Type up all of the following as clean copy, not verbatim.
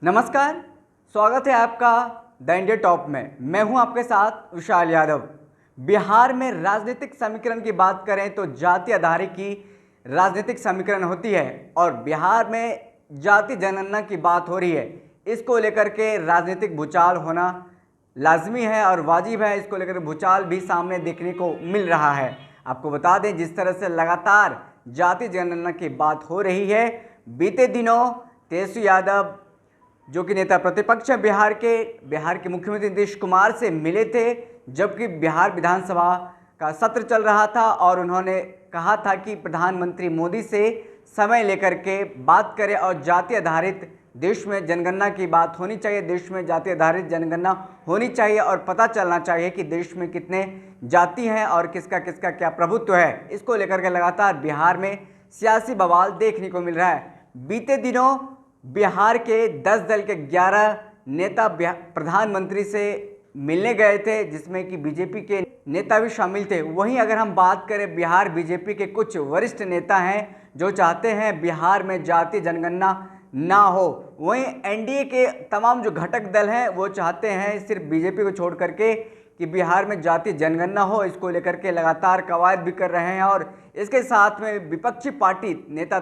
नमस्कार, स्वागत है आपका द इंडिया टॉप में। मैं हूं आपके साथ विशाल यादव। बिहार में राजनीतिक समीकरण की बात करें तो जाति आधारित की राजनीतिक समीकरण होती है और बिहार में जाति जनगणना की बात हो रही है। इसको लेकर के राजनीतिक भूचाल होना लाजमी है और वाजिब है। इसको लेकर भूचाल भी सामने देखने को मिल रहा है। आपको बता दें, जिस तरह से लगातार जाति जनगणना की बात हो रही है, बीते दिनों तेजस्वी यादव जो कि नेता प्रतिपक्ष है बिहार के मुख्यमंत्री नीतीश कुमार से मिले थे, जबकि बिहार विधानसभा का सत्र चल रहा था और उन्होंने कहा था कि प्रधानमंत्री मोदी से समय लेकर के बात करें और जाति आधारित देश में जनगणना की बात होनी चाहिए। देश में जाति आधारित जनगणना होनी चाहिए और पता चलना चाहिए कि देश में कितने जाति हैं और किसका किसका क्या प्रभुत्व है। इसको लेकर के लगातार बिहार में सियासी बवाल देखने को मिल रहा है। बीते दिनों बिहार के 10 दल के 11 नेता प्रधानमंत्री से मिलने गए थे, जिसमें कि बीजेपी के नेता भी शामिल थे। वहीं अगर हम बात करें, बिहार बीजेपी के कुछ वरिष्ठ नेता हैं जो चाहते हैं बिहार में जाति जनगणना ना हो। वहीं एनडीए के तमाम जो घटक दल हैं वो चाहते हैं सिर्फ बीजेपी को छोड़ करके कि बिहार में जाति जनगणना हो। इसको लेकर के लगातार कवायद भी कर रहे हैं और इसके साथ में विपक्षी पार्टी नेता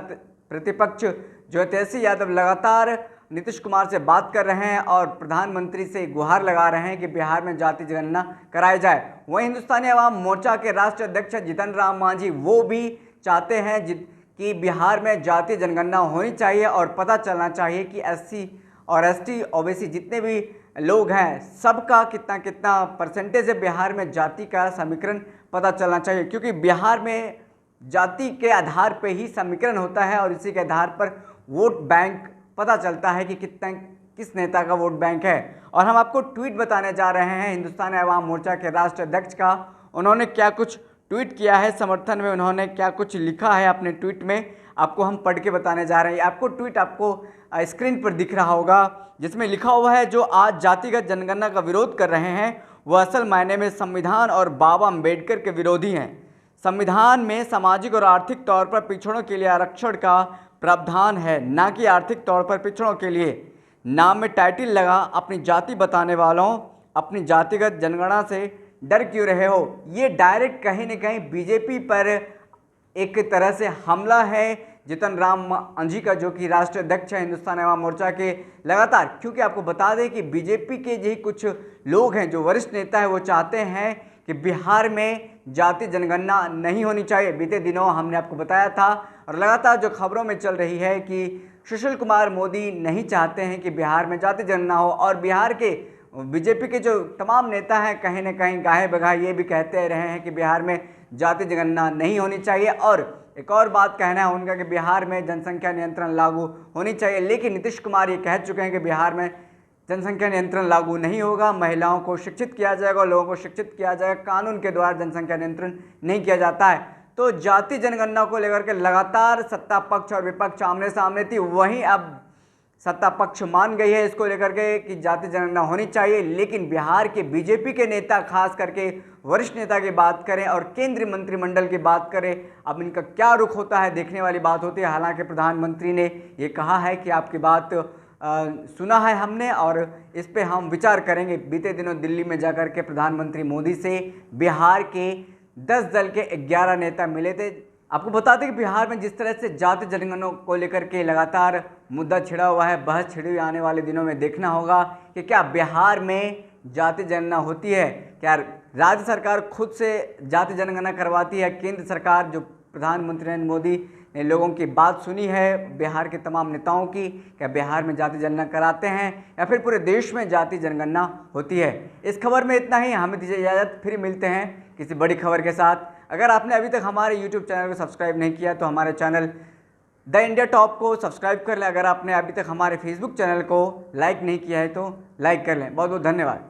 प्रतिपक्ष जो तेजस्वी यादव लगातार नीतीश कुमार से बात कर रहे हैं और प्रधानमंत्री से गुहार लगा रहे हैं कि बिहार में जाति जनगणना कराई जाए। वहीं हिंदुस्तानी अवाम मोर्चा के राष्ट्रीय अध्यक्ष जीतन राम मांझी वो भी चाहते हैं कि बिहार में जाति जनगणना होनी चाहिए और पता चलना चाहिए कि एससी और एसटी ओबीसी जितने भी लोग हैं सबका कितना कितना परसेंटेज है बिहार में, जाति का समीकरण पता चलना चाहिए। क्योंकि बिहार में जाति के आधार पर ही समीकरण होता है और इसी के आधार पर वोट बैंक पता चलता है कि किस नेता का वोट बैंक है। और हम आपको ट्वीट बताने जा रहे हैं हिंदुस्तानी अवाम मोर्चा के राष्ट्रीय अध्यक्ष का। उन्होंने क्या कुछ ट्वीट किया है समर्थन में, उन्होंने क्या कुछ लिखा है अपने ट्वीट में, आपको हम पढ़ के बताने जा रहे हैं। आपको ट्वीट आपको स्क्रीन पर दिख रहा होगा, जिसमें लिखा हुआ है, जो आज जातिगत जनगणना का विरोध कर रहे हैं वह असल मायने में संविधान और बाबा अम्बेडकर के विरोधी हैं। संविधान में सामाजिक और आर्थिक तौर पर पिछड़ों के लिए आरक्षण का प्रावधान है, ना कि आर्थिक तौर पर पिछड़ों के लिए। नाम में टाइटल लगा, अपनी जाति बताने वालों अपनी जातिगत जनगणना से डर क्यों रहे हो। ये डायरेक्ट कहीं न कहीं बीजेपी पर एक तरह से हमला है जीतन राम मांझी का, जो कि राष्ट्रीय अध्यक्ष है हिंदुस्तानी अवाम मोर्चा के। लगातार, क्योंकि आपको बता दें कि बीजेपी के यही कुछ लोग हैं जो वरिष्ठ नेता हैं, वो चाहते हैं कि बिहार में जाति जनगणना नहीं होनी चाहिए। बीते दिनों हमने आपको बताया था और लगातार जो खबरों में चल रही है कि सुशील कुमार मोदी नहीं चाहते हैं कि बिहार में जाति जनगणना हो और बिहार के बीजेपी के जो तमाम नेता हैं कहीं ना कहीं गाहे बगाहे ये भी कहते रहे हैं कि बिहार में जाति जनगणना नहीं होनी चाहिए। और एक और बात कहना है उनका कि बिहार में जनसंख्या नियंत्रण लागू होनी चाहिए। लेकिन नीतीश कुमार ये कह चुके हैं कि बिहार में जनसंख्या नियंत्रण लागू नहीं होगा, महिलाओं को शिक्षित किया जाएगा और लोगों को शिक्षित किया जाएगा, कानून के द्वारा जनसंख्या नियंत्रण नहीं किया जाता है। तो जाति जनगणना को लेकर के लगातार सत्ता पक्ष और विपक्ष आमने सामने थी। वहीं अब सत्ता पक्ष मान गई है इसको लेकर के कि जाति जनगणना होनी चाहिए। लेकिन बिहार के बीजेपी के नेता, खास करके वरिष्ठ नेता की बात करें और केंद्रीय मंत्रिमंडल की बात करें, अब इनका क्या रुख होता है देखने वाली बात होती है। हालांकि प्रधानमंत्री ने ये कहा है कि आपकी बात सुना है हमने और इस पे हम विचार करेंगे। बीते दिनों दिल्ली में जाकर के प्रधानमंत्री मोदी से बिहार के 10 दल के 11 नेता मिले थे। आपको बता दें कि बिहार में जिस तरह से जाति जनगणना को लेकर के लगातार मुद्दा छिड़ा हुआ है, बहस छिड़ी हुई, आने वाले दिनों में देखना होगा कि क्या बिहार में जाति जनगणना होती है, क्या राज्य सरकार खुद से जाति जनगणना करवाती है, केंद्र सरकार जो प्रधानमंत्री नरेंद्र मोदी ने लोगों की बात सुनी है बिहार के तमाम नेताओं की, क्या बिहार में जाति जनगणना कराते हैं या फिर पूरे देश में जाति जनगणना होती है। इस खबर में इतना ही, हमें दीजिए इजाज़त, फिर मिलते हैं किसी बड़ी खबर के साथ। अगर आपने अभी तक हमारे यूट्यूब चैनल को सब्सक्राइब नहीं किया तो हमारे चैनल द इंडिया टॉप को सब्सक्राइब कर लें। अगर आपने अभी तक हमारे फेसबुक चैनल को लाइक नहीं किया है तो लाइक कर लें। बहुत बहुत धन्यवाद।